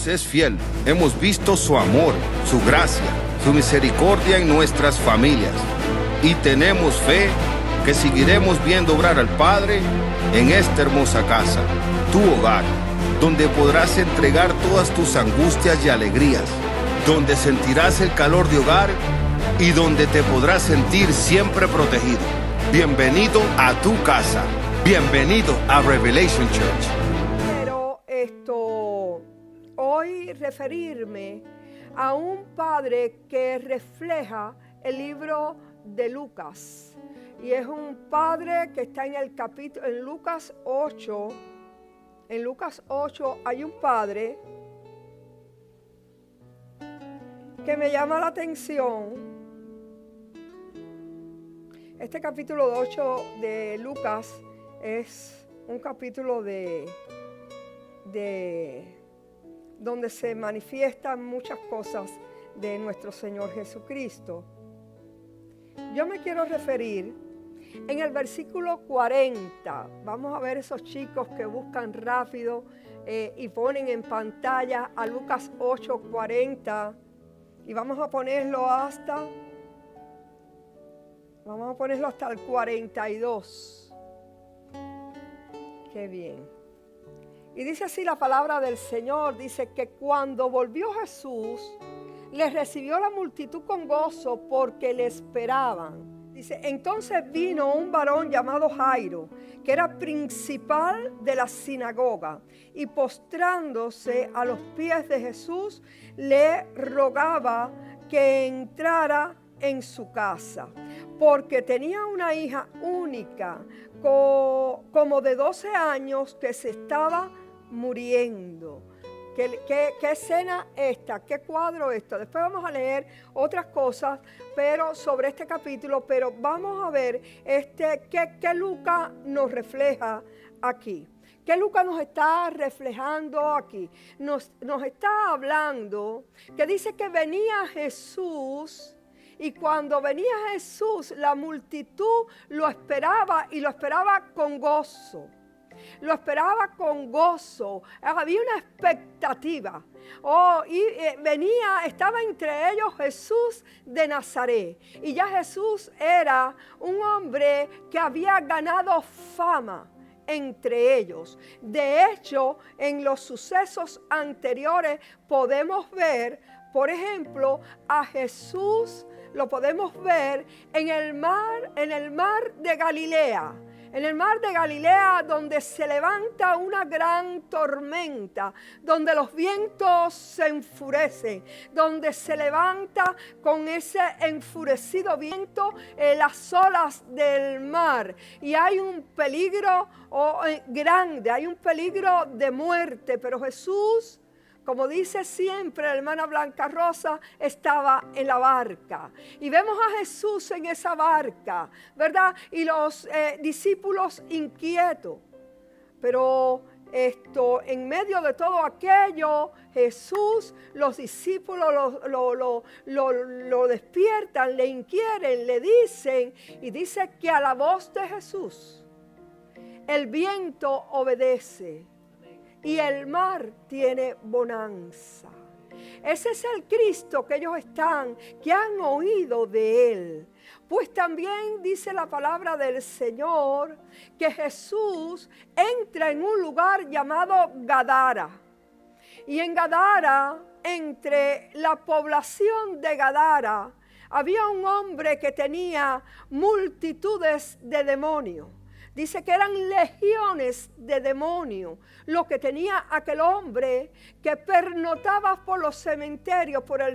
Dios es fiel. Hemos visto su amor, su gracia, su misericordia en nuestras familias. Y tenemos fe que seguiremos viendo obrar al Padre en esta hermosa casa, tu hogar, donde podrás entregar todas tus angustias y alegrías, donde sentirás el calor de hogar y donde te podrás sentir siempre protegido. Bienvenido a tu casa. Bienvenido a Revelation Church. Quiero hoy referirme a un padre que refleja el libro de Lucas. Y es un padre que está en el capítulo, en Lucas 8. En Lucas 8 hay un padre que me llama la atención. Este capítulo 8 de Lucas es un capítulo de donde se manifiestan muchas cosas de nuestro Señor Jesucristo. Yo me quiero referir en el versículo 40. Vamos a ver esos chicos que buscan rápido y ponen en pantalla a Lucas 8:40 y vamos a ponerlo hasta el 42. Qué bien. Y dice así la palabra del Señor, dice que cuando volvió Jesús, les recibió la multitud con gozo porque le esperaban. Dice, entonces vino un varón llamado Jairo, que era principal de la sinagoga, y postrándose a los pies de Jesús, le rogaba que entrara en su casa, porque tenía una hija única, como de 12 años, que se estaba muriendo. ¿Qué escena esta? ¿Qué cuadro esto? Después vamos a leer otras cosas pero sobre este capítulo, pero vamos a ver qué Lucas nos refleja aquí. ¿Qué Lucas nos está reflejando aquí? Nos está hablando que dice que venía Jesús. Y cuando venía Jesús, la multitud lo esperaba y lo esperaba con gozo. Lo esperaba con gozo. Había una expectativa. Estaba entre ellos Jesús de Nazaret. Y ya Jesús era un hombre que había ganado fama entre ellos. De hecho, en los sucesos anteriores podemos ver, por ejemplo, a Jesús. Lo podemos ver en el mar de Galilea. En el mar de Galilea, donde se levanta una gran tormenta, donde los vientos se enfurecen, donde se levanta con ese enfurecido viento las olas del mar. Y hay un peligro grande, hay un peligro de muerte, pero Jesús, como dice siempre la hermana Blanca Rosa, estaba en la barca. Y vemos a Jesús en esa barca, ¿verdad? Y los discípulos inquietos. Pero en medio de todo aquello, Jesús, los discípulos lo despiertan, le inquieren, le dicen. Y dice que a la voz de Jesús, el viento obedece. Y el mar tiene bonanza. Ese es el Cristo que ellos que han oído de Él. Pues también dice la palabra del Señor que Jesús entra en un lugar llamado Gadara. Y en Gadara, entre la población de Gadara, había un hombre que tenía multitudes de demonios. Dice que eran legiones de demonios lo que tenía aquel hombre que pernotaba por el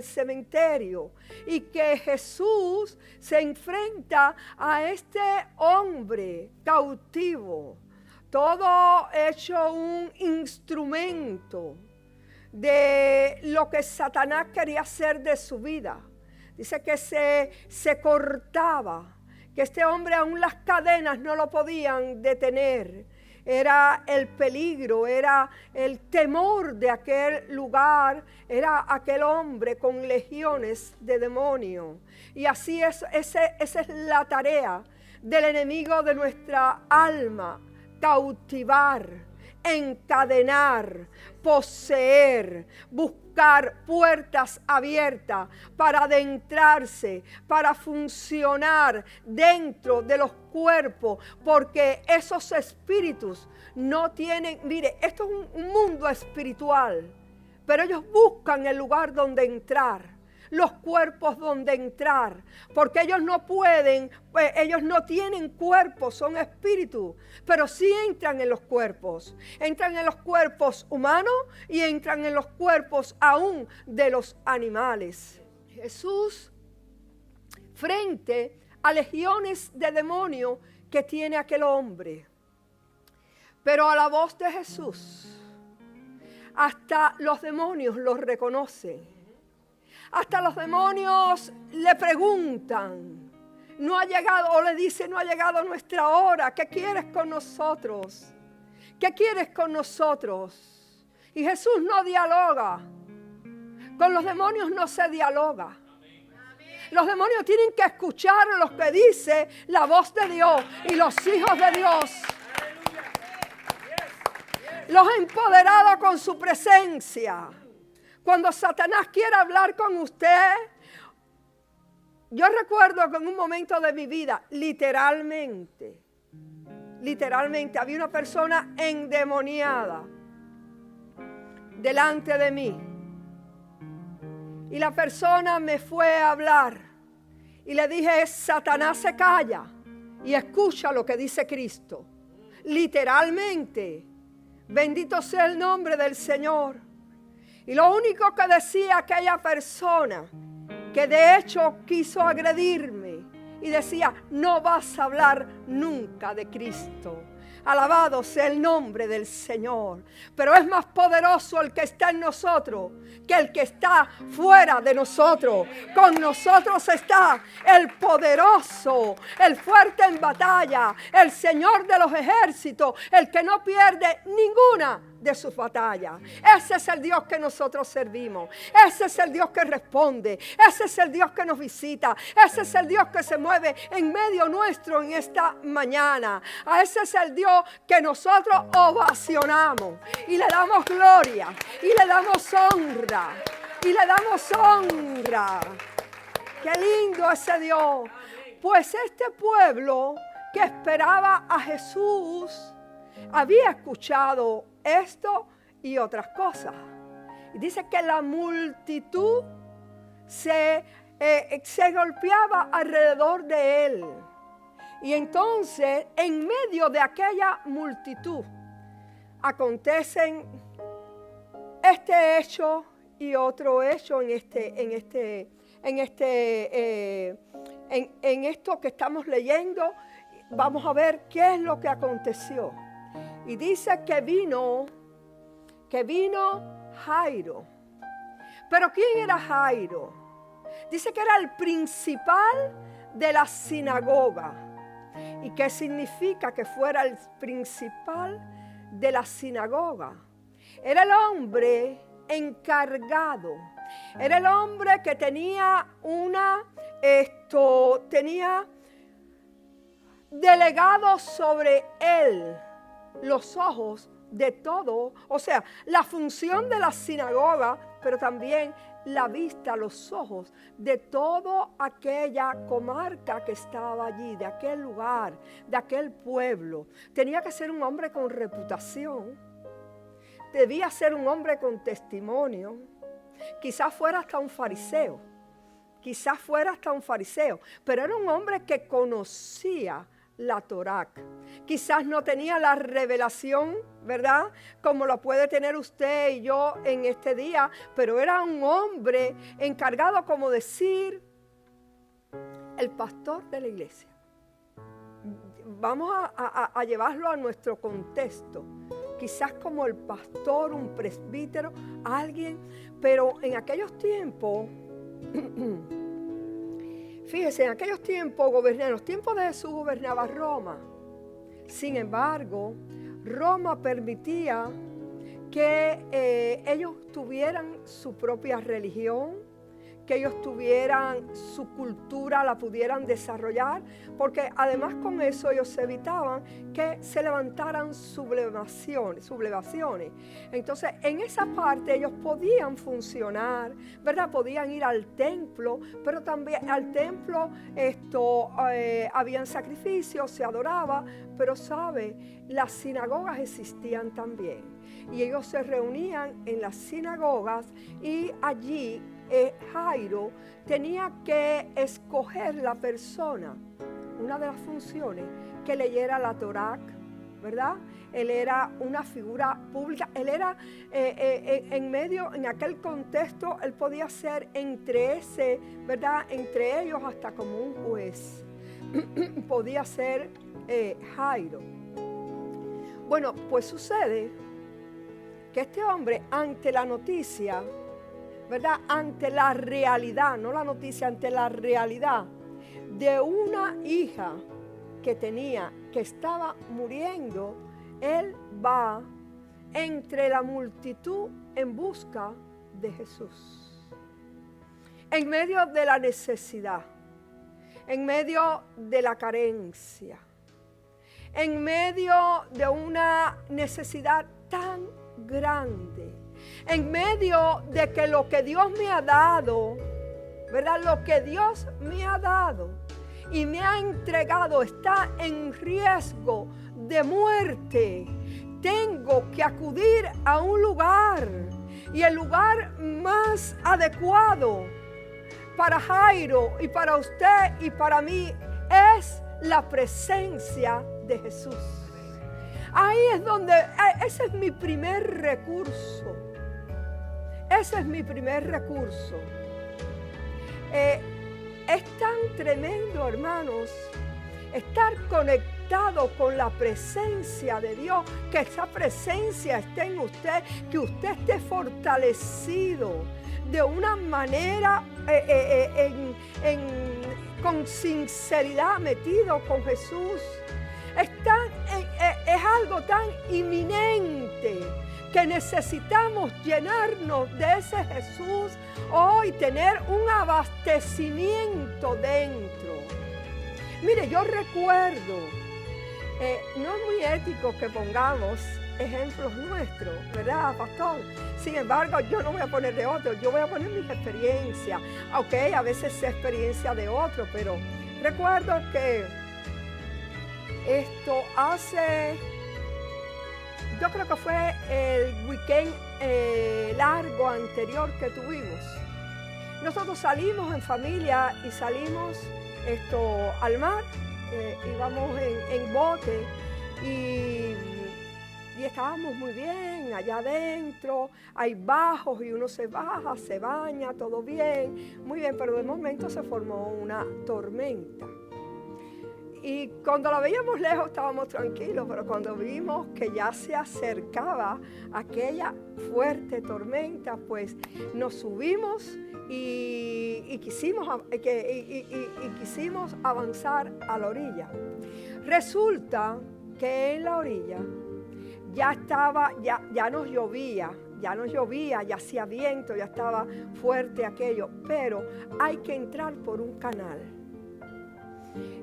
cementerio. Y que Jesús se enfrenta a este hombre cautivo. Todo hecho un instrumento de lo que Satanás quería hacer de su vida. Dice que se cortaba. Que este hombre aún las cadenas no lo podían detener. Era el peligro, era el temor de aquel lugar, era aquel hombre con legiones de demonios. Y así esa es la tarea del enemigo de nuestra alma, cautivar, encadenar, poseer, buscar puertas abiertas para adentrarse, para funcionar dentro de los cuerpos, porque esos espíritus no tienen, mire, esto es un mundo espiritual, pero ellos buscan el lugar donde entrar, los cuerpos donde entrar, porque ellos no pueden, ellos no tienen cuerpos, son espíritus, pero sí entran en los cuerpos humanos y entran en los cuerpos aún de los animales. Jesús, frente a legiones de demonios que tiene aquel hombre, pero a la voz de Jesús, hasta los demonios lo reconocen. Hasta los demonios le preguntan, no ha llegado, o le dice, no ha llegado nuestra hora, ¿qué quieres con nosotros? ¿Qué quieres con nosotros? Y Jesús no dialoga, con los demonios no se dialoga. Los demonios tienen que escuchar lo que dice la voz de Dios y los hijos de Dios. Los ha empoderado con su presencia. Cuando Satanás quiere hablar con usted, yo recuerdo que en un momento de mi vida, literalmente, había una persona endemoniada delante de mí. Y la persona me fue a hablar y le dije, Satanás, se calla y escucha lo que dice Cristo. Literalmente, bendito sea el nombre del Señor. Y lo único que decía aquella persona, que de hecho quiso agredirme, y decía, no vas a hablar nunca de Cristo. Alabado sea el nombre del Señor. Pero es más poderoso el que está en nosotros que el que está fuera de nosotros. Con nosotros está el poderoso, el fuerte en batalla, el Señor de los ejércitos, el que no pierde ninguna de sus batallas. Ese es el Dios que nosotros servimos. Ese es el Dios que responde. Ese es el Dios que nos visita. Ese es el Dios que se mueve en medio nuestro en esta mañana. A ese es el Dios que nosotros ovacionamos y le damos gloria y le damos honra y le damos honra. Qué lindo ese Dios. Pues este pueblo que esperaba a Jesús había escuchado esto y otras cosas. Y dice que la multitud se golpeaba alrededor de él. Y entonces, en medio de aquella multitud, acontecen este hecho y otro hecho en esto que estamos leyendo. Vamos a ver qué es lo que aconteció. Y dice que vino Jairo. ¿Pero quién era Jairo? Dice que era el principal de la sinagoga. ¿Y qué significa que fuera el principal de la sinagoga? Era el hombre encargado. Era el hombre que tenía tenía delegado sobre él los ojos de todo, o sea, la función de la sinagoga, pero también la vista, los ojos de toda aquella comarca que estaba allí, de aquel lugar, de aquel pueblo. Tenía que ser un hombre con reputación, debía ser un hombre con testimonio, quizás fuera hasta un fariseo, pero era un hombre que conocía la Torá. Quizás no tenía la revelación, ¿verdad?, como la puede tener usted y yo en este día, pero era un hombre encargado, como decir, el pastor de la iglesia. Vamos a llevarlo a nuestro contexto. Quizás como el pastor, un presbítero, alguien, pero en aquellos tiempos... Fíjese, en aquellos tiempos, en los tiempos de Jesús gobernaba Roma. Sin embargo, Roma permitía que ellos tuvieran su propia religión, que ellos tuvieran su cultura, la pudieran desarrollar, porque además con eso ellos evitaban que se levantaran sublevaciones. Entonces, en esa parte ellos podían funcionar, ¿verdad? Podían ir al templo, pero también al templo habían sacrificios, se adoraba, pero sabe, las sinagogas existían también. Y ellos se reunían en las sinagogas y allí Jairo tenía que escoger la persona, una de las funciones, que leyera la Torá, ¿verdad? Él era una figura pública, él era en aquel contexto, él podía ser ¿verdad? Entre ellos hasta como un juez, podía ser Jairo. Bueno, pues sucede que este hombre, ante la noticia, ¿verdad? Ante la realidad, no la noticia, ante la realidad de una hija que estaba muriendo, él va entre la multitud en busca de Jesús. En medio de la necesidad, en medio de la carencia, en medio de una necesidad tan grande, en medio de que lo que Dios me ha dado, ¿verdad? Lo que Dios me ha dado y me ha entregado está en riesgo de muerte. Tengo que acudir a un lugar, y el lugar más adecuado para Jairo y para usted y para mí es la presencia de Jesús. Ahí es donde, ese es mi primer recurso. Ese es mi primer recurso. Es tan tremendo, hermanos, estar conectado con la presencia de Dios, que esa presencia esté en usted, que usted esté fortalecido de una manera con sinceridad, metido con Jesús. Es algo tan inminente que necesitamos llenarnos de ese Jesús hoy, tener un abastecimiento dentro. Mire, yo recuerdo, no es muy ético que pongamos ejemplos nuestros, ¿verdad, pastor? Sin embargo, yo no voy a poner de otros, yo voy a poner mis experiencias. Ok, a veces es experiencia de otros, pero recuerdo que yo creo que fue el weekend largo anterior que tuvimos. Nosotros salimos en familia y salimos al mar, íbamos en bote y estábamos muy bien allá adentro, hay bajos y uno se baja, se baña, todo bien, muy bien, pero de momento se formó una tormenta. Y cuando la veíamos lejos estábamos tranquilos, pero cuando vimos que ya se acercaba aquella fuerte tormenta, pues nos subimos y quisimos avanzar a la orilla. Resulta que en la orilla ya nos llovía, ya hacía viento, ya estaba fuerte aquello, pero hay que entrar por un canal.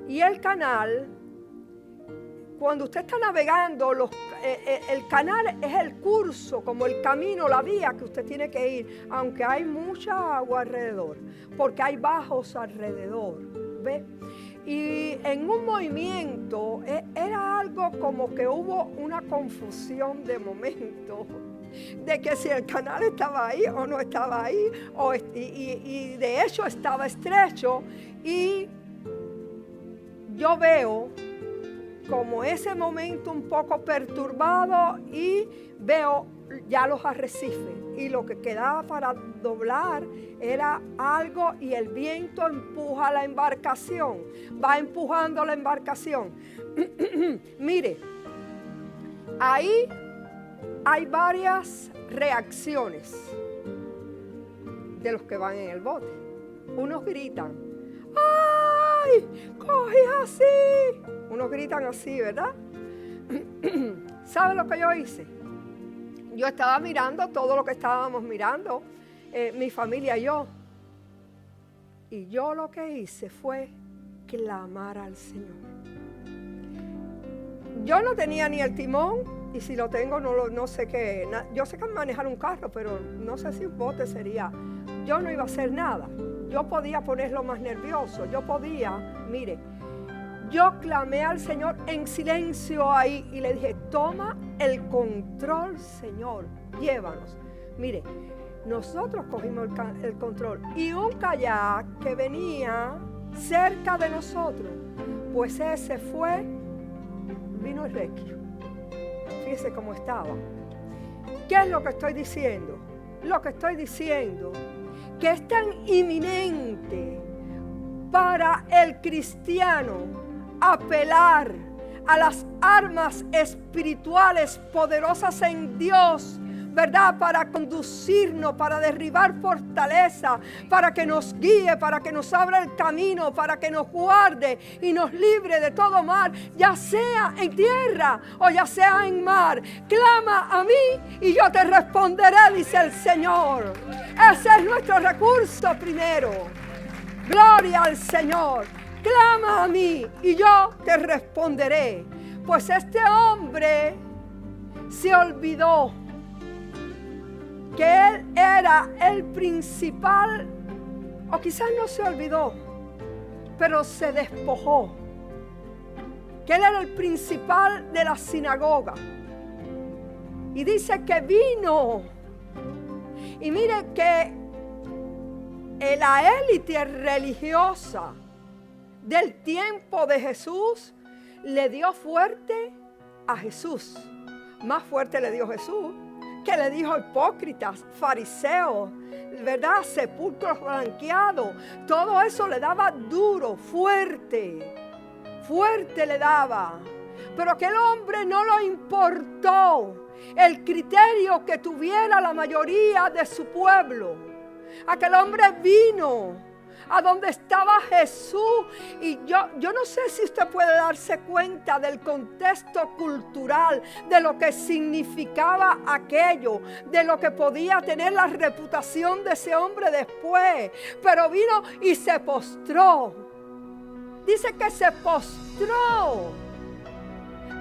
Y el canal, cuando usted está navegando, el canal es el curso, como el camino, la vía que usted tiene que ir, aunque hay mucha agua alrededor, porque hay bajos alrededor, ¿ve? Y en un movimiento era algo como que hubo una confusión de momento, de que si el canal estaba ahí o no estaba ahí, y de hecho estaba estrecho, y yo veo como ese momento un poco perturbado y veo ya los arrecifes y lo que quedaba para doblar era algo, y el viento empuja la embarcación, va empujando la embarcación. Mire, ahí hay varias reacciones de los que van en el bote. Unos gritan: ¡ay! ¡Coge así! Unos gritan así, ¿verdad? ¿Sabe lo que yo hice? Yo estaba mirando todo lo que estábamos mirando, mi familia y yo. Y yo lo que hice fue clamar al Señor. Yo no tenía ni el timón, y si lo tengo no sé qué. Yo sé que manejar un carro, pero no sé si un bote sería. Yo no iba a hacer nada. Yo podía ponerlo más nervioso. Yo clamé al Señor en silencio ahí y le dije, toma el control, Señor, llévanos. Mire, nosotros cogimos el control y un kayak que venía cerca de nosotros, pues ese vino el rescue. Fíjese cómo estaba. ¿Qué es lo que estoy diciendo? Lo que estoy diciendo que es tan inminente para el cristiano apelar a las armas espirituales poderosas en Dios, ¿verdad? Para conducirnos, para derribar fortaleza, para que nos guíe, para que nos abra el camino, para que nos guarde y nos libre de todo mal, ya sea en tierra o ya sea en mar. Clama a mí y yo te responderé, dice el Señor. Ese es nuestro recurso primero. Gloria al Señor. Clama a mí y yo te responderé. Pues este hombre se olvidó que él era el principal, o quizás no se olvidó, pero se despojó, que él era el principal de la sinagoga. Y dice que vino, y mire que la élite religiosa del tiempo de Jesús le dio fuerte a Jesús. Más fuerte le dio Jesús que le dijo hipócritas, fariseos, ¿verdad? Sepulcros blanqueados. Todo eso le daba duro, fuerte le daba. Pero a aquel hombre no le importó el criterio que tuviera la mayoría de su pueblo. Aquel hombre vino a donde estaba Jesús, y yo no sé si usted puede darse cuenta del contexto cultural, de lo que significaba aquello, de lo que podía tener la reputación de ese hombre después, pero vino y se postró. Dice que se postró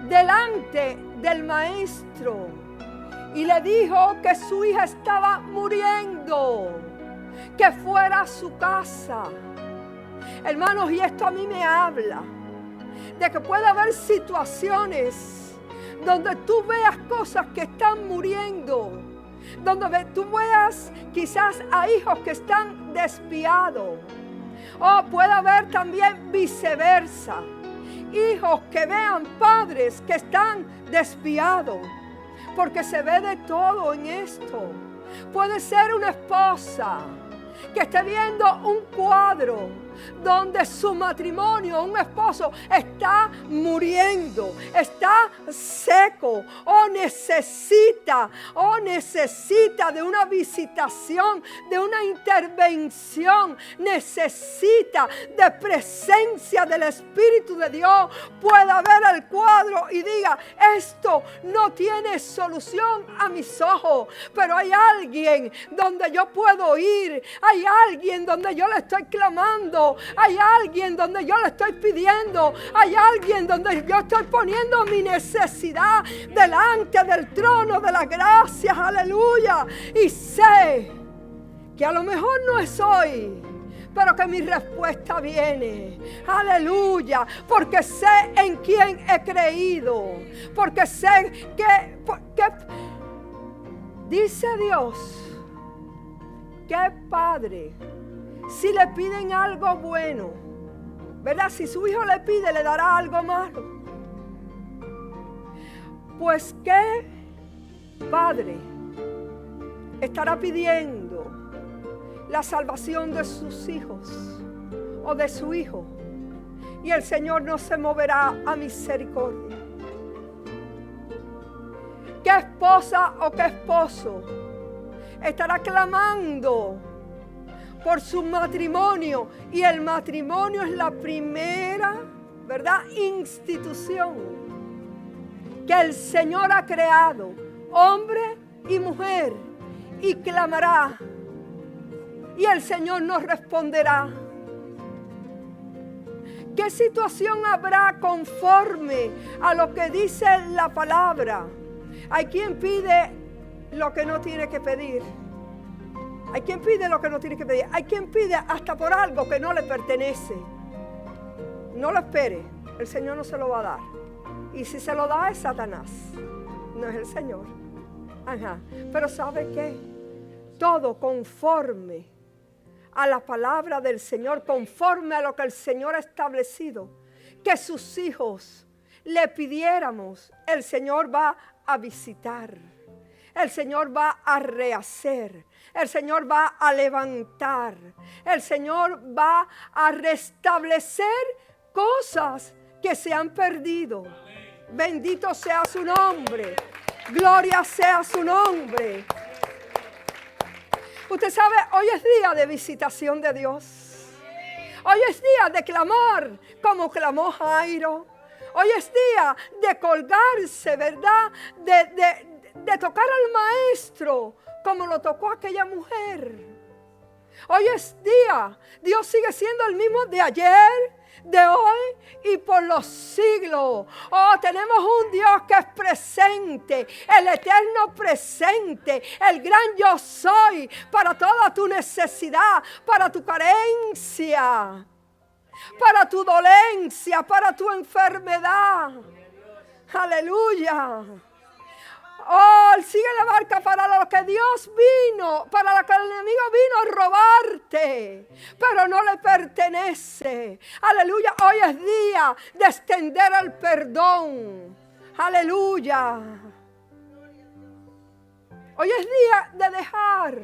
delante del maestro y le dijo que su hija estaba muriendo, que fuera a su casa. Hermanos, y esto a mí me habla de que puede haber situaciones donde tú veas cosas que están muriendo, donde tú veas quizás a hijos que están desviados, o puede haber también viceversa, hijos que vean padres que están desviados, porque se ve de todo en esto. Puede ser una esposa que esté viendo un cuadro donde su matrimonio, un esposo, está muriendo, está seco, o necesita de una visitación, de una intervención, necesita de presencia del Espíritu de Dios. Pueda ver el cuadro y diga, esto no tiene solución a mis ojos, pero hay alguien donde yo puedo ir, hay alguien donde yo le estoy clamando, hay alguien donde yo le estoy pidiendo, hay alguien donde yo estoy poniendo mi necesidad delante del trono de la gracia, aleluya. Y sé que a lo mejor no es hoy, pero que mi respuesta viene, aleluya, porque sé en quién he creído, porque sé que dice Dios, que Padre, si le piden algo bueno, ¿verdad? Si su hijo le pide, le dará algo malo. Pues ¿qué padre estará pidiendo la salvación de sus hijos o de su hijo? Y el Señor no se moverá a misericordia. ¿Qué esposa o qué esposo estará clamando por su matrimonio? Y el matrimonio es la primera, ¿verdad?, institución que el Señor ha creado, hombre y mujer, y clamará, y el Señor nos responderá. ¿Qué situación habrá conforme a lo que dice la palabra? Hay quien pide lo que no tiene que pedir. Hay quien pide lo que no tiene que pedir. Hay quien pide hasta por algo que no le pertenece. No lo espere. El Señor no se lo va a dar. Y si se lo da es Satanás. No es el Señor. Ajá. Pero ¿sabe qué? Todo conforme a la palabra del Señor, conforme a lo que el Señor ha establecido, que sus hijos le pidiéramos, el Señor va a visitar, el Señor va a rehacer, el Señor va a levantar, el Señor va a restablecer cosas que se han perdido. Bendito sea su nombre, gloria sea su nombre. Usted sabe, hoy es día de visitación de Dios. Hoy es día de clamar como clamó Jairo. Hoy es día de colgarse, ¿verdad? De tocar al maestro como lo tocó aquella mujer. Hoy es día. Dios sigue siendo el mismo de ayer, de hoy y por los siglos. Oh, tenemos un Dios que es presente, el eterno presente, el gran yo soy para toda tu necesidad, para tu carencia, para tu dolencia, para tu enfermedad. Aleluya. Oh, Él sigue la barca para lo que Dios vino, para lo que el enemigo vino a robarte, pero no le pertenece. Aleluya, hoy es día de extender el perdón. Aleluya. Hoy es día de dejar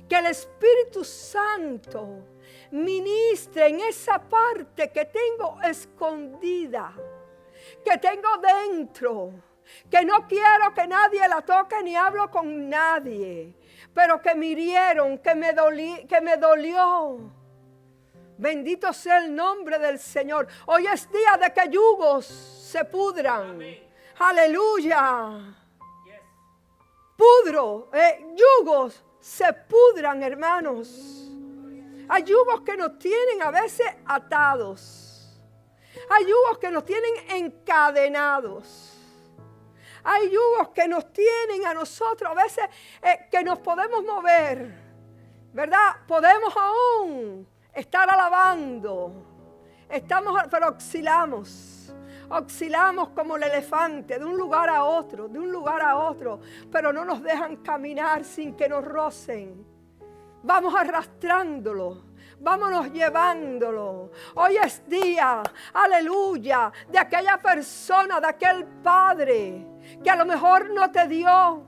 que el Espíritu Santo ministre en esa parte que tengo escondida, que tengo dentro, que no quiero que nadie la toque ni hablo con nadie, pero que me hirieron, que me dolió. Bendito sea el nombre del Señor. Hoy es día de que yugos se pudran. Amén. Aleluya. Yugos se pudran, hermanos. Hay yugos que nos tienen a veces atados. Hay yugos que nos tienen encadenados. Hay yugos que nos tienen a nosotros a veces que nos podemos mover, ¿verdad? Podemos aún estar alabando, pero oscilamos como el elefante de un lugar a otro, pero no nos dejan caminar sin que nos rocen. Vamos arrastrándolo. Vámonos llevándolo. Hoy es día, aleluya, de aquella persona, de aquel padre que a lo mejor no te dio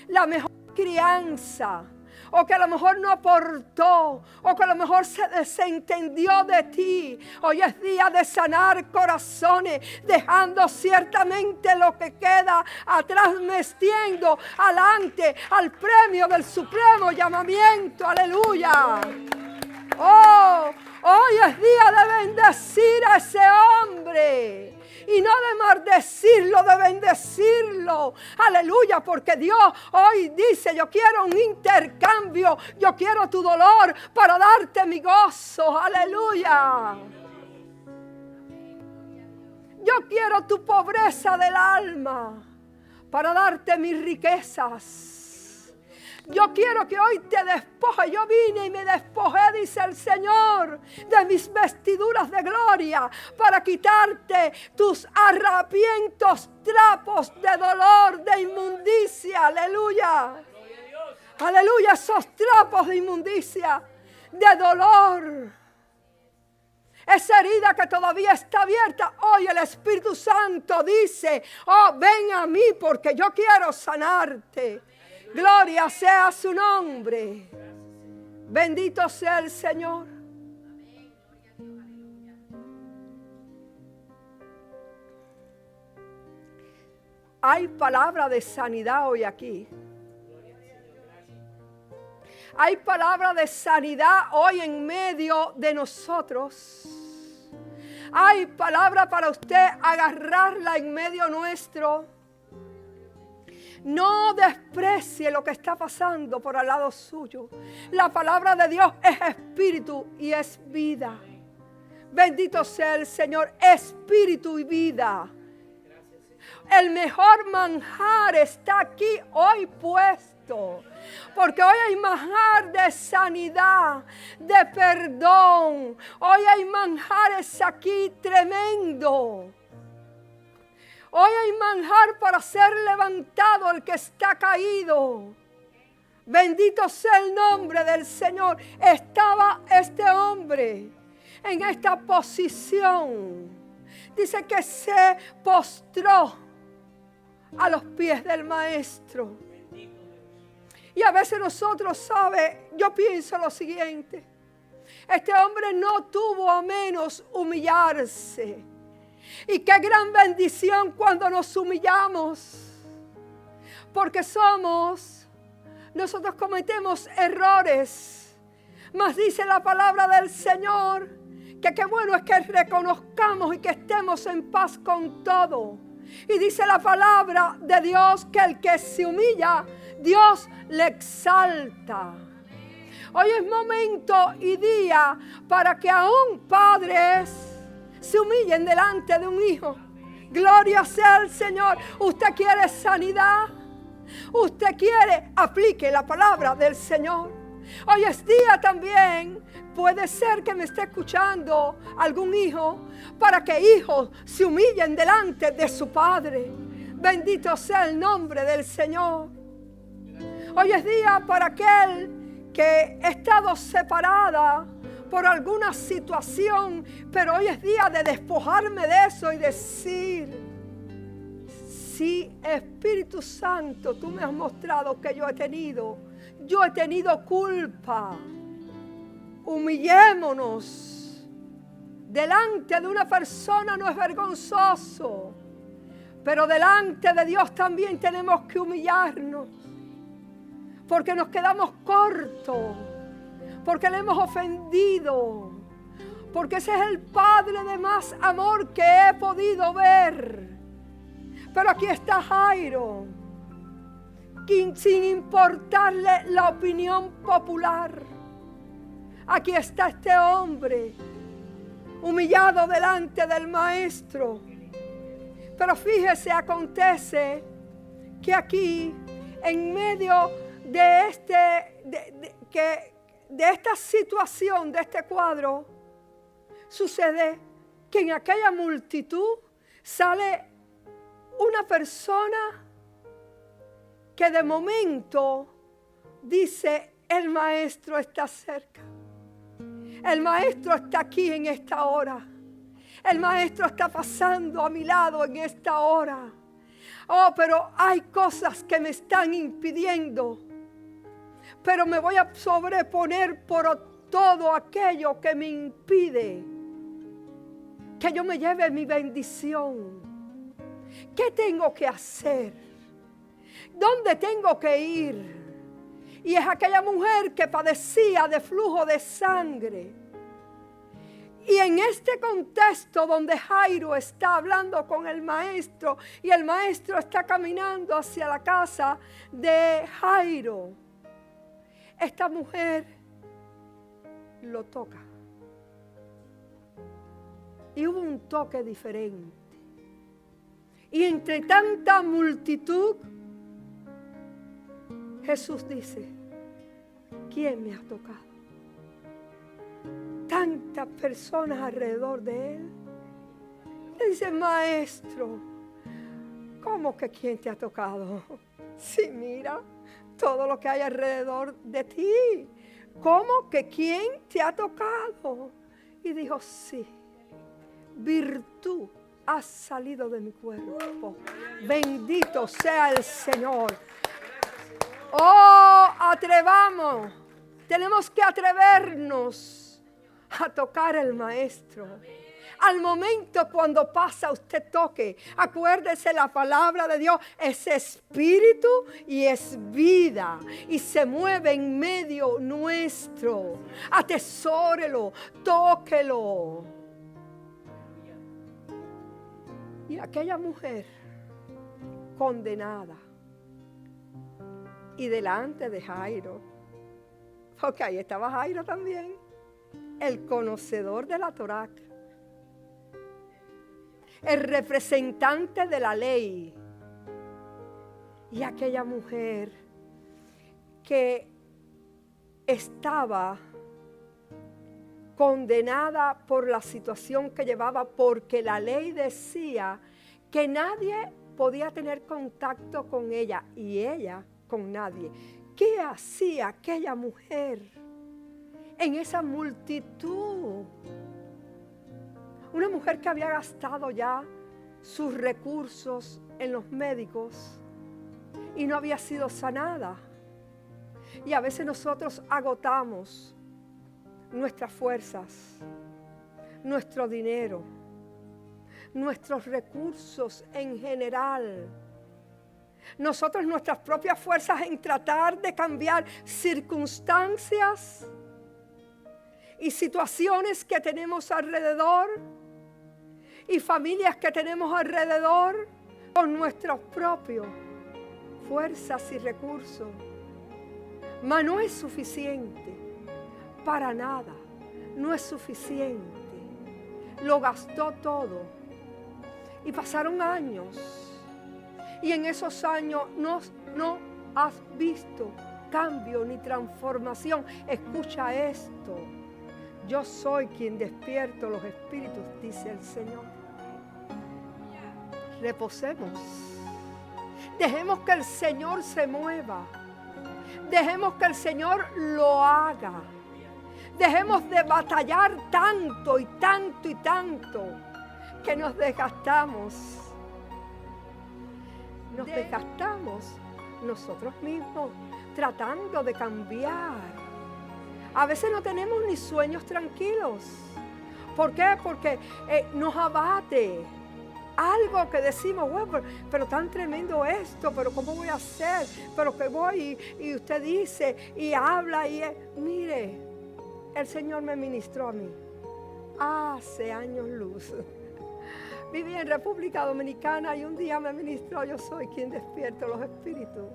la mejor crianza, o que a lo mejor no aportó, o que a lo mejor se desentendió de ti. Hoy es día de sanar corazones, dejando ciertamente lo que queda atrás, metiendo adelante al premio del supremo llamamiento. Aleluya. Oh, hoy es día de bendecir a ese hombre y no de maldecirlo, de bendecirlo. Aleluya, porque Dios hoy dice: yo quiero un intercambio, yo quiero tu dolor para darte mi gozo. Aleluya. Yo quiero tu pobreza del alma para darte mis riquezas. Yo quiero que hoy te despoje. Yo vine y me despojé, dice el Señor, de mis vestiduras de gloria para quitarte tus harapientos trapos de dolor, de inmundicia. Aleluya. Aleluya, esos trapos de inmundicia, de dolor. Esa herida que todavía está abierta, hoy el Espíritu Santo dice: oh, ven a mí porque yo quiero sanarte. Gloria sea su nombre. Bendito sea el Señor. Hay palabra de sanidad hoy aquí. Hay palabra de sanidad hoy en medio de nosotros. Hay palabra para usted agarrarla en medio nuestro. No desprecie lo que está pasando por al lado suyo. La palabra de Dios es espíritu y es vida. Bendito sea el Señor, espíritu y vida. El mejor manjar está aquí hoy puesto. Porque hoy hay manjar de sanidad, de perdón. Hoy hay manjares aquí tremendo. Hoy hay manjar para ser levantado el que está caído. Bendito sea el nombre del Señor. Estaba este hombre en esta posición. Dice que se postró a los pies del maestro. Y a veces nosotros, ¿sabe? Yo pienso lo siguiente. Este hombre no tuvo a menos humillarse. Y qué gran bendición cuando nos humillamos. Porque nosotros cometemos errores. Mas dice la palabra del Señor que qué bueno es que reconozcamos y que estemos en paz con todo. Y dice la palabra de Dios que el que se humilla, Dios le exalta. Hoy es momento y día para que aún padres se humillen delante de un hijo. Gloria sea al Señor. ¿Usted quiere sanidad? ¿Usted quiere? Aplique la palabra del Señor. Hoy es día también. Puede ser que me esté escuchando algún hijo, para que hijos se humillen delante de su padre. Bendito sea el nombre del Señor. Hoy es día para aquel que ha estado separada por alguna situación, pero hoy es día de despojarme de eso y decir: sí, Espíritu Santo, tú me has mostrado que yo he tenido culpa. Humillémonos. Delante de una persona no es vergonzoso, pero delante de Dios también tenemos que humillarnos, porque nos quedamos cortos, porque le hemos ofendido, porque ese es el Padre de más amor que he podido ver. Pero aquí está Jairo, sin importarle la opinión popular. Aquí está este hombre, humillado delante del maestro. Pero fíjese, acontece que aquí, en medio de esta situación, de este cuadro, sucede que en aquella multitud sale una persona que de momento dice: el maestro está cerca. El maestro está aquí en esta hora. El maestro está pasando a mi lado en esta hora. Oh, pero hay cosas que me están impidiendo. Pero me voy a sobreponer por todo aquello que me impide que yo me lleve mi bendición. ¿Qué tengo que hacer? ¿Dónde tengo que ir? Y es aquella mujer que padecía de flujo de sangre. Y en este contexto donde Jairo está hablando con el maestro y el maestro está caminando hacia la casa de Jairo, esta mujer lo toca. Y hubo un toque diferente. Y entre tanta multitud, Jesús dice: ¿quién me ha tocado? Tantas personas alrededor de él. Le dice: maestro, ¿cómo que quién te ha tocado? Sí, mira todo lo que hay alrededor de ti. ¿Cómo que quién te ha tocado? Y dijo: sí, virtud ha salido de mi cuerpo. Bendito sea el Señor. Oh, atrevamos. Tenemos que atrevernos a tocar al maestro. Al momento cuando pasa, usted toque. Acuérdese, la palabra de Dios es espíritu y es vida. Y se mueve en medio nuestro. Atesórelo, tóquelo. Y aquella mujer condenada. Y delante de Jairo, porque ahí estaba Jairo también, el conocedor de la Torá, el representante de la ley. Y aquella mujer que estaba condenada por la situación que llevaba, porque la ley decía que nadie podía tener contacto con ella y ella con nadie. ¿Qué hacía aquella mujer en esa multitud? Una mujer que había gastado ya sus recursos en los médicos y no había sido sanada. Y a veces nosotros agotamos nuestras fuerzas, nuestro dinero, nuestros recursos en general. Nosotros nuestras propias fuerzas en tratar de cambiar circunstancias y situaciones que tenemos alrededor y familias que tenemos alrededor con nuestros propios fuerzas y recursos. Mas no es suficiente, para nada, no es suficiente. Lo gastó todo y pasaron años y en esos años no has visto cambio ni transformación. Escucha esto: yo soy quien despierto los espíritus, dice el Señor. Reposemos, dejemos que el Señor se mueva. Dejemos que el Señor lo haga. Dejemos de batallar tanto y tanto y tanto que nos desgastamos. Nos desgastamos nosotros mismos tratando de cambiar. A veces no tenemos ni sueños tranquilos. ¿Por qué? Porque nos abate. Algo que decimos, bueno, pero tan tremendo esto, pero ¿cómo voy a hacer? Pero que voy y usted dice y habla y mire, el Señor me ministró a mí hace años luz. Viví en República Dominicana y un día me ministró: yo soy quien despierto los espíritus.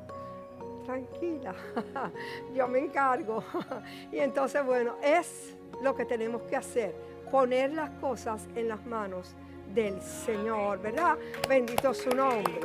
Tranquila, yo me encargo. Y entonces, bueno, es lo que tenemos que hacer, poner las cosas en las manos del Señor, ¿verdad? Bendito su nombre.